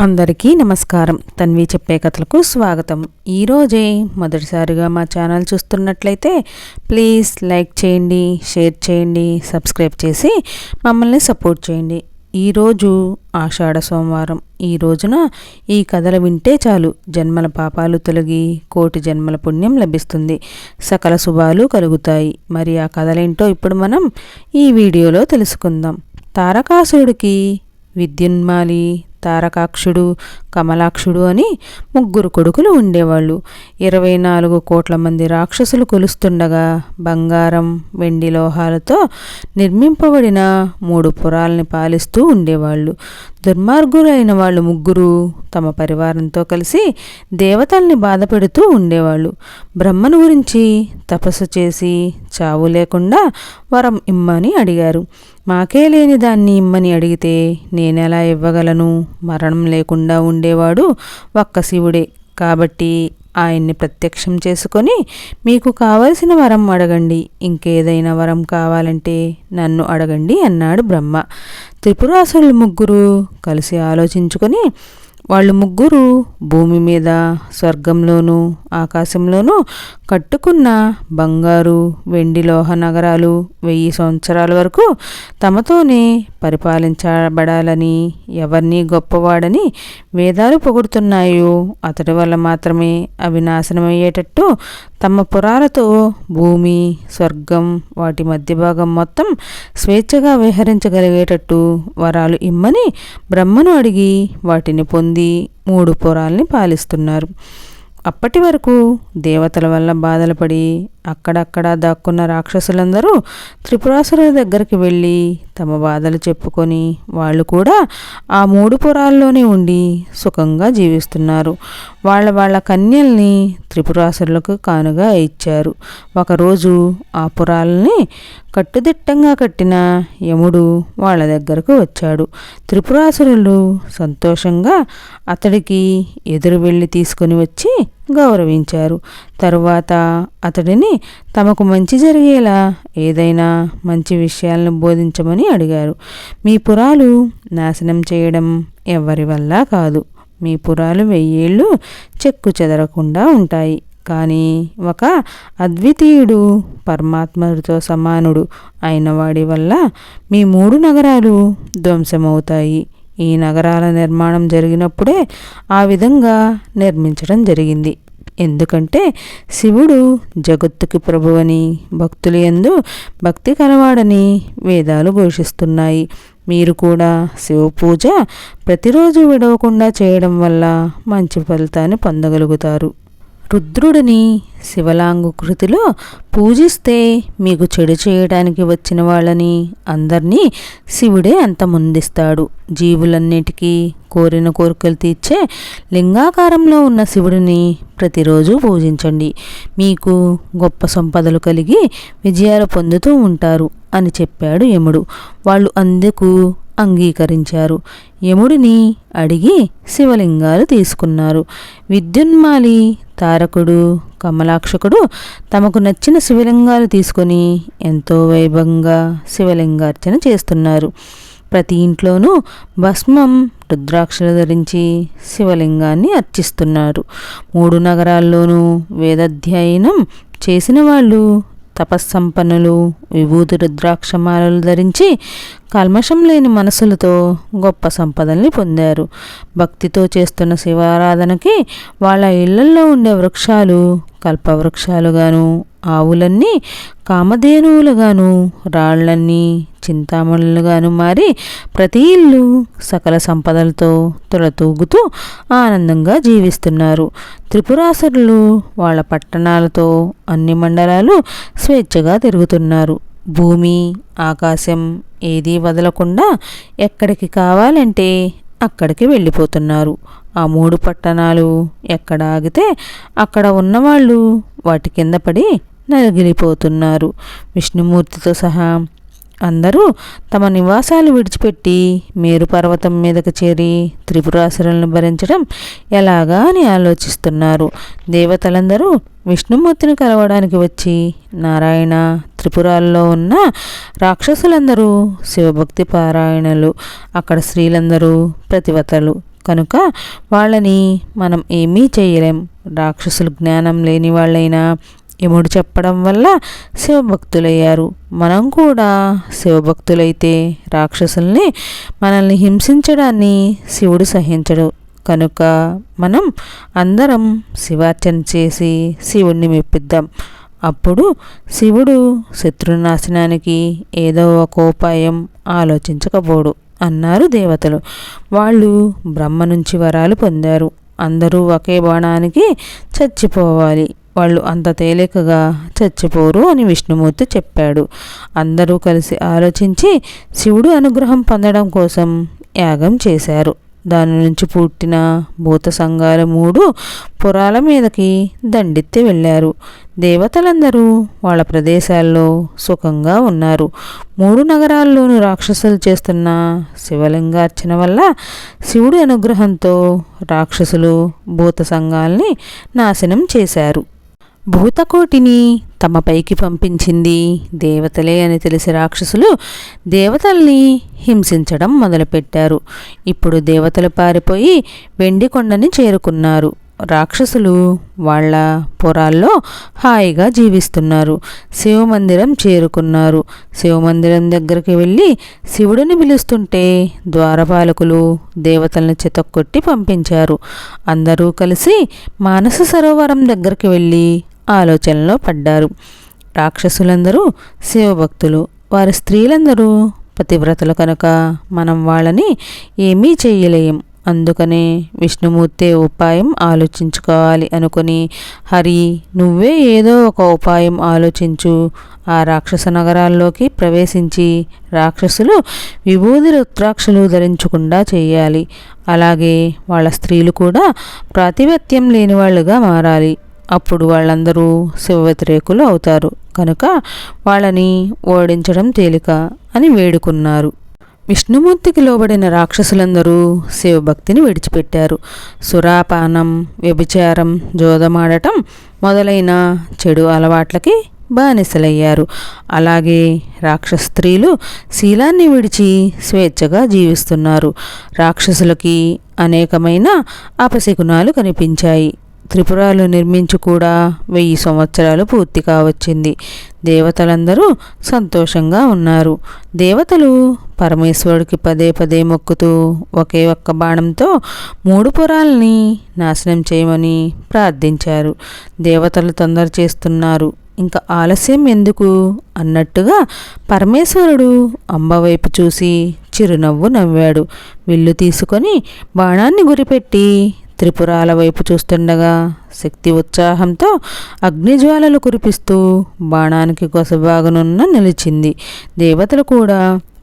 అందరికీ నమస్కారం. తన్వి చెప్పే కథలకు స్వాగతం. ఈరోజే మొదటిసారిగా మా ఛానల్ చూస్తున్నట్లయితే ప్లీజ్ లైక్ చేయండి, షేర్ చేయండి, సబ్స్క్రైబ్ చేసి మమ్మల్ని సపోర్ట్ చేయండి. ఈరోజు ఆషాఢ సోమవారం. ఈ రోజున ఈ కథలు వింటే చాలు జన్మల పాపాలు తొలగి కోటి జన్మల పుణ్యం లభిస్తుంది, సకల శుభాలు కలుగుతాయి. మరి ఆ కథలేంటో ఇప్పుడు మనం ఈ వీడియోలో తెలుసుకుందాం. తారకాసురుడికి విద్యున్మాలి, తారకాక్షుడు, కమలాక్షుడు అని ముగ్గురు కొడుకులు ఉండేవాళ్ళు. 24 కోట్ల మంది రాక్షసులు కొలుస్తుండగా బంగారం, వెండి లోహాలతో నిర్మింపబడిన 3 పురాల్ని పాలిస్తూ ఉండేవాళ్ళు. దుర్మార్గులైన వాళ్ళు ముగ్గురు తమ పరివారంతో కలిసి దేవతల్ని బాధపెడుతూ ఉండేవాళ్ళు. బ్రహ్మను గురించి తపస్సు చేసి చావు లేకుండా వరం ఇమ్మని అడిగారు. మాకే లేని దాన్ని ఇమ్మని అడిగితే నేనెలా ఇవ్వగలను? మరణం లేకుండా ఉండేవాడు ఒక్క శివుడే. కాబట్టి ఆయన్ని ప్రత్యక్షం చేసుకొని మీకు కావలసిన వరం అడగండి, ఇంకేదైనా వరం కావాలంటే నన్ను అడగండి అన్నాడు బ్రహ్మ. త్రిపురాసురులు ముగ్గురు కలిసి ఆలోచించుకొని వాళ్ళు ముగ్గురు భూమి మీద, స్వర్గంలోనూ ఆకాశంలోనూ కట్టుకున్న బంగారు, వెండి లోహ నగరాలు 1000 సంవత్సరాల వరకు తమతోనే పరిపాలించబడాలని, ఎవరిని గొప్పవాడని వేదాలు పొగుడుతున్నాయో అతడి వల్ల మాత్రమే అవి నాశనమయ్యేటట్టు తమ పురాలతో భూమి, స్వర్గం, వాటి మధ్య భాగం మొత్తం స్వేచ్ఛగా విహరించగలిగేటట్టు వరాలు ఇమ్మని బ్రహ్మను అడిగి వాటిని పొంది 3 పురాల్ని పాలిస్తున్నారు. అప్పటి వరకు దేవతల వల్ల బాధలు పడి అక్కడక్కడ దాక్కున్న రాక్షసులందరూ త్రిపురాసురుల దగ్గరికి వెళ్ళి తమ బాధలు చెప్పుకొని వాళ్ళు కూడా ఆ 3 పురాల్లోనే ఉండి సుఖంగా జీవిస్తున్నారు. వాళ్ళ కన్యల్ని త్రిపురాసురులకు కానుగా ఇచ్చారు. ఒకరోజు ఆ పురాలని కట్టుదిట్టంగా కట్టిన యముడు వాళ్ళ దగ్గరకు వచ్చాడు. త్రిపురాసురులు సంతోషంగా అతడికి ఎదురు వెళ్ళి తీసుకుని వచ్చి గౌరవించారు. తరువాత అతడిని తమకు మంచి జరిగేలా ఏదైనా మంచి విషయాలను బోధించమని అడిగారు. మీ పురాలు నాశనం చేయడం ఎవరి వల్ల కాదు. మీ పురాలు 1000 ఏళ్ళు చెక్కు చెదరకుండా ఉంటాయి. కానీ ఒక అద్వితీయుడు, పరమాత్మతో సమానుడు అయిన వాడి వల్ల మీ 3 నగరాలు ధ్వంసమవుతాయి. ఈ నగరాల నిర్మాణం జరిగినప్పుడే ఆ విధంగా నిర్మించడం జరిగింది. ఎందుకంటే శివుడు జగత్తుకి ప్రభువని, భక్తుల యందు భక్తి కలవాడని వేదాలు ఘోషిస్తున్నాయి. మీరు కూడా శివ పూజ ప్రతిరోజు విడవకుండా చేయడం వల్ల మంచి ఫలితాన్ని పొందగలుగుతారు. రుద్రుడిని శివలాంగుకృతిలో పూజిస్తే మీకు చెడు చేయడానికి వచ్చిన వాళ్ళని అందరినీ శివుడే అంతమొందిస్తాడు. జీవులన్నిటికీ కోరిన కోరికలు తీర్చే లింగాకారంలో ఉన్న శివుడిని ప్రతిరోజు పూజించండి. మీకు గొప్ప సంపదలు కలిగి విజయాలు పొందుతూ ఉంటారు అని చెప్పాడు యముడు. వాళ్ళు అందుకు అంగీకరించారు. యముడిని అడిగి శివలింగాలు తీసుకున్నారు. విద్యున్మాలి, తారకుడు, కమలాక్షకుడు తమకు నచ్చిన శివలింగాలు తీసుకొని ఎంతో వైభవంగా శివలింగార్చన చేస్తున్నారు. ప్రతి ఇంట్లోనూ భస్మం, రుద్రాక్షలు ధరించి శివలింగాన్ని అర్చిస్తున్నారు. 3 నగరాల్లోనూ వేదాధ్యయనం చేసిన వాళ్ళు, తపస్సంపన్నులు విభూతి రుద్రాక్షమాలలు ధరించి కల్మషం లేని మనసులతో గొప్ప సంపదల్ని పొందారు. భక్తితో చేస్తున్న శివారాధనకి వాళ్ళ ఇళ్లల్లో ఉండే వృక్షాలు కల్పవృక్షాలుగాను, ఆవులన్నీ కామధేనువులుగాను, రాళ్లన్నీ చింతామణులుగాను మారి ప్రతి ఇల్లు సకల సంపదలతో తులతూగుతూ ఆనందంగా జీవిస్తున్నారు. త్రిపురాసురులు వాళ్ళ పట్టణాలతో అన్ని మండలాలు స్వేచ్ఛగా తిరుగుతున్నారు. భూమి, ఆకాశం ఏదీ వదలకుండా ఎక్కడికి కావాలంటే అక్కడికి వెళ్ళిపోతున్నారు. ఆ 3 పట్టణాలు ఎక్కడ ఆగితే అక్కడ ఉన్నవాళ్ళు వాటి కింద పడి నలిగిపోతున్నారు. విష్ణుమూర్తితో సహా అందరూ తమ నివాసాలు విడిచిపెట్టి మేరు పర్వతం మీదకు చేరి త్రిపురాసురులను భరించడం ఎలాగా అని ఆలోచిస్తున్నారు. దేవతలందరూ విష్ణుమూర్తిని కలవడానికి వచ్చి నారాయణ, త్రిపురాల్లో ఉన్న రాక్షసులందరూ శివభక్తి పారాయణలు, అక్కడ స్త్రీలందరూ ప్రతివతలు, కనుక వాళ్ళని మనం ఏమీ చేయలేం. రాక్షసులు జ్ఞానం లేని వాళ్ళైనా యముడు చెప్పడం వల్ల శివభక్తులయ్యారు. మనం కూడా శివభక్తులైతే రాక్షసుల్ని మనల్ని హింసించడాన్ని శివుడు సహించడు. కనుక మనం అందరం శివార్చన చేసి శివుణ్ణి మెప్పిద్దాం. అప్పుడు శివుడు శత్రునాశనానికి ఏదో ఒక ఉపాయం ఆలోచించకపోడు అన్నారు దేవతలు. వాళ్ళు బ్రహ్మ నుంచి వరాలు పొందారు. అందరూ ఒకే బాణానికి చచ్చిపోవాలి, వాళ్ళు అంత తేలికగా చచ్చిపోరు అని విష్ణుమూర్తి చెప్పాడు. అందరూ కలిసి ఆలోచించి శివుడు అనుగ్రహం పొందడం కోసం యాగం చేశారు. దాని నుంచి పుట్టిన భూత సంఘాలు 3 పురాల మీదకి దండెత్తి వెళ్ళారు. దేవతలందరూ వాళ్ళ ప్రదేశాల్లో సుఖంగా ఉన్నారు. 3 నగరాల్లోనూ రాక్షసులు చేస్తున్న శివలింగార్చన వల్ల శివుడి అనుగ్రహంతో రాక్షసులు భూత సంఘాల్ని నాశనం చేశారు. భూతకోటిని తమ పైకి పంపించింది దేవతలే అని తెలిసి రాక్షసులు దేవతల్ని హింసించడం మొదలుపెట్టారు. ఇప్పుడు దేవతలు పారిపోయి వెండి కొండని చేరుకున్నారు. రాక్షసులు వాళ్ళ పురాల్లో హాయిగా జీవిస్తున్నారు. శివమందిరం చేరుకున్నారు. శివమందిరం దగ్గరికి వెళ్ళి శివుడిని పిలుస్తుంటే ద్వారపాలకులు దేవతలను చితక్కొట్టి పంపించారు. అందరూ కలిసి మానస సరోవరం దగ్గరికి వెళ్ళి ఆలోచనలో పడ్డారు. రాక్షసులందరూ శివభక్తులు, వారి స్త్రీలందరూ పతివ్రతలు కనుక మనం వాళ్ళని ఏమీ చెయ్యలేం. అందుకనే విష్ణుమూర్తే ఉపాయం ఆలోచించుకోవాలి అనుకుని, హరి నువ్వే ఏదో ఒక ఉపాయం ఆలోచించు. ఆ రాక్షస నగరాల్లోకి ప్రవేశించి రాక్షసులు విభూది రుద్రాక్షలు ధరించకుండా చేయాలి. అలాగే వాళ్ళ స్త్రీలు కూడా ప్రాతిపత్యం లేని వాళ్ళుగా మారాలి. అప్పుడు వాళ్ళందరూ శివ వ్యతిరేకులు అవుతారు. కనుక వాళ్ళని ఓడించడం తేలిక అని వేడుకున్నారు. విష్ణుమూర్తికి లోబడిన రాక్షసులందరూ శివభక్తిని విడిచిపెట్టారు. సురాపానం, వ్యభిచారం, జోదమాడటం మొదలైన చెడు అలవాట్లకి బానిసలయ్యారు. అలాగే రాక్షస స్త్రీలు శీలాన్ని విడిచి స్వేచ్ఛగా జీవిస్తున్నారు. రాక్షసులకి అనేకమైన అపశకునాలు కనిపించాయి. త్రిపురాలు నిర్మించి కూడా 1000 సంవత్సరాలు పూర్తి కావచ్చింది. దేవతలందరూ సంతోషంగా ఉన్నారు. దేవతలు పరమేశ్వరుడికి పదే పదే మొక్కుతూ ఒకే ఒక్క బాణంతో 3 పురాలని నాశనం చేయమని ప్రార్థించారు. దేవతలు తొందర చేస్తున్నారు, ఇంకా ఆలస్యం ఎందుకు అన్నట్టుగా పరమేశ్వరుడు అంబ వైపు చూసి చిరునవ్వు నవ్వాడు. విల్లు తీసుకొని బాణాన్ని గురిపెట్టి త్రిపురాల వైపు చూస్తుండగా శక్తి ఉత్సాహంతో అగ్నిజ్వాలలు కురిపిస్తూ బాణానికి కొసబాగనున్న నిలిచింది. దేవతలు కూడా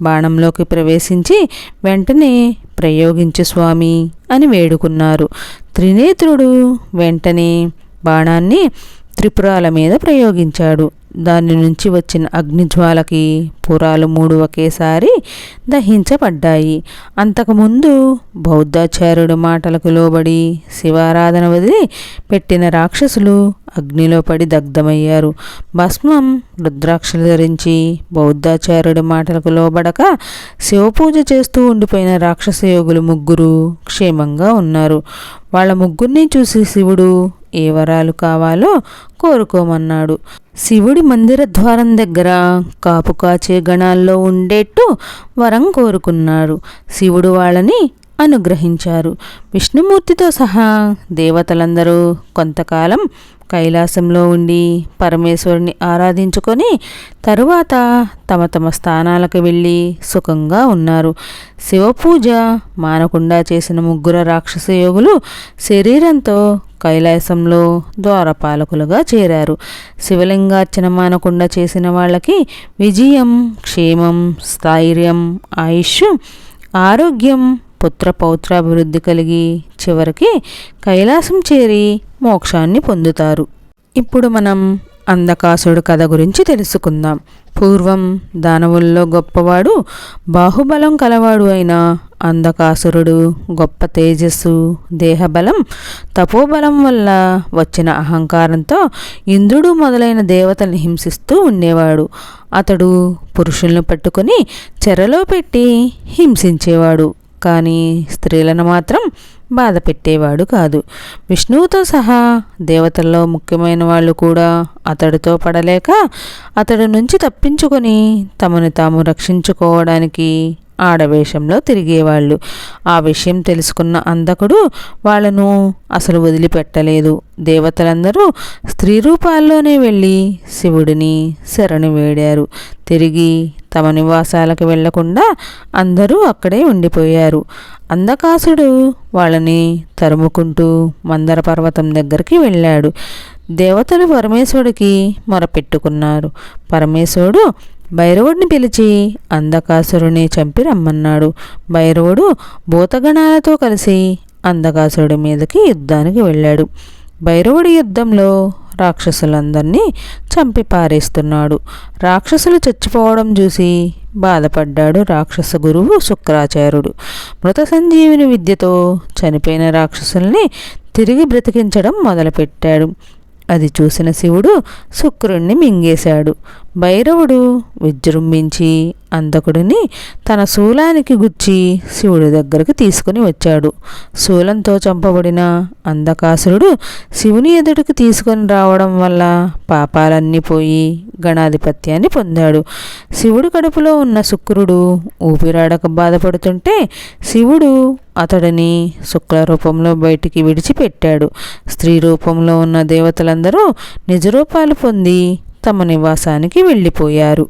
బాణంలోకి ప్రవేశించి వెంటనే ప్రయోగించు స్వామి అని వేడుకున్నారు. త్రినేత్రుడు వెంటనే బాణాన్ని త్రిపురాల మీద ప్రయోగించాడు. దాని నుంచి వచ్చిన అగ్నిజ్వాలకి పురాలు 3 ఒకేసారి దహించబడ్డాయి. అంతకుముందు బౌద్ధాచార్యుడు మాటలకు లోబడి శివారాధన వదిలి పెట్టిన రాక్షసులు అగ్నిలో పడి దగ్ధమయ్యారు. భస్మం, రుద్రాక్షలు ధరించి బౌద్ధాచార్యుడి మాటలకు లోబడక శివపూజ చేస్తూ ఉండిపోయిన రాక్షస యోగులు 3 క్షేమంగా ఉన్నారు. వాళ్ళ 3 చూసి శివుడు ఏ వరాలు కావాలో కోరుకోమన్నాడు. శివుడి మందిర ద్వారం దగ్గర కాపు కాచే గణాల్లో ఉండేట్టు వరం కోరుకున్నాడు. శివుడు వాళ్ళని అనుగ్రహించారు. విష్ణుమూర్తితో సహా దేవతలందరూ కొంతకాలం కైలాసంలో ఉండి పరమేశ్వరుని ఆరాధించుకొని తరువాత తమ తమ స్థానాలకు వెళ్ళి సుఖంగా ఉన్నారు. శివపూజ మానకుండా చేసిన 3 రాక్షస యోగులు శరీరంతో కైలాసంలో ద్వారపాలకులుగా చేరారు. శివలింగార్చన మానకుండా చేసిన వాళ్ళకి విజయం, క్షేమం, స్థైర్యం, ఆయుష్, ఆరోగ్యం, పుత్ర పౌత్రాభివృద్ధి కలిగి చివరికి కైలాసం చేరి మోక్షాన్ని పొందుతారు. ఇప్పుడు మనం అంధకాసుడు కథ గురించి తెలుసుకుందాం. పూర్వం దానవుల్లో గొప్పవాడు, బాహుబలం కలవాడు అయిన అంధకాసురుడు గొప్ప తేజస్సు, దేహబలం, తపోబలం వల్ల వచ్చిన అహంకారంతో ఇంద్రుడు మొదలైన దేవతల్ని హింసిస్తూ ఉండేవాడు. అతడు పురుషులను పట్టుకొని చెరలో పెట్టి హింసించేవాడు. కానీ స్త్రీలను మాత్రం బాధ పెట్టేవాడు కాదు. విష్ణువుతో సహా దేవతల్లో ముఖ్యమైన వాళ్ళు కూడా అతడితో పడలేక అతడి నుంచి తప్పించుకొని తమను తాము రక్షించుకోవడానికి ఆడవేషంలో తిరిగేవాళ్ళు. ఆ విషయం తెలుసుకున్న అంధకుడు వాళ్ళను అసలు వదిలిపెట్టలేదు. దేవతలందరూ స్త్రీ రూపాల్లోనే వెళ్ళి శివుడిని శరణు వేడారు. తిరిగి తమ నివాసాలకు వెళ్లకుండా అందరూ అక్కడే ఉండిపోయారు. అంధకాసుడు వాళ్ళని తరుముకుంటూ మందర పర్వతం దగ్గరికి వెళ్ళాడు. దేవతలు పరమేశ్వరుడికి మొరపెట్టుకున్నారు. పరమేశ్వరుడు భైరవుడిని పిలిచి అంధకాసురుని చంపి రమ్మన్నాడు. భైరవుడు భూతగణాలతో కలిసి అంధకాసురుడి మీదకి యుద్ధానికి వెళ్ళాడు. భైరవుడి యుద్ధంలో రాక్షసులందరినీ చంపి పారేస్తున్నాడు. రాక్షసులు చచ్చిపోవడం చూసి బాధపడ్డాడు రాక్షస గురువు శుక్రాచార్యుడు. మృత సంజీవిని విద్యతో చనిపోయిన రాక్షసుల్ని తిరిగి బ్రతికించడం మొదలుపెట్టాడు. అది చూసిన శివుడు శుక్రుణ్ణి మింగేశాడు. భైరవుడు విజృంభించి అంధకుడిని తన శూలానికి గుచ్చి శివుడి దగ్గరకు తీసుకుని వచ్చాడు. శూలంతో చంపబడిన అంధకాసురుడు శివుని ఎదుటికి తీసుకొని రావడం వల్ల పాపాలన్నీ పోయి గణాధిపత్యాన్ని పొందాడు. శివుడి కడుపులో ఉన్న శుక్రుడు ఊపిరాడక బాధపడుతుంటే శివుడు అతడిని శుక్ల రూపంలో బయటికి విడిచిపెట్టాడు. స్త్రీ రూపంలో ఉన్న దేవతలందరూ నిజరూపాలు పొంది తమ నివాసానికి వెళ్ళిపోయారు.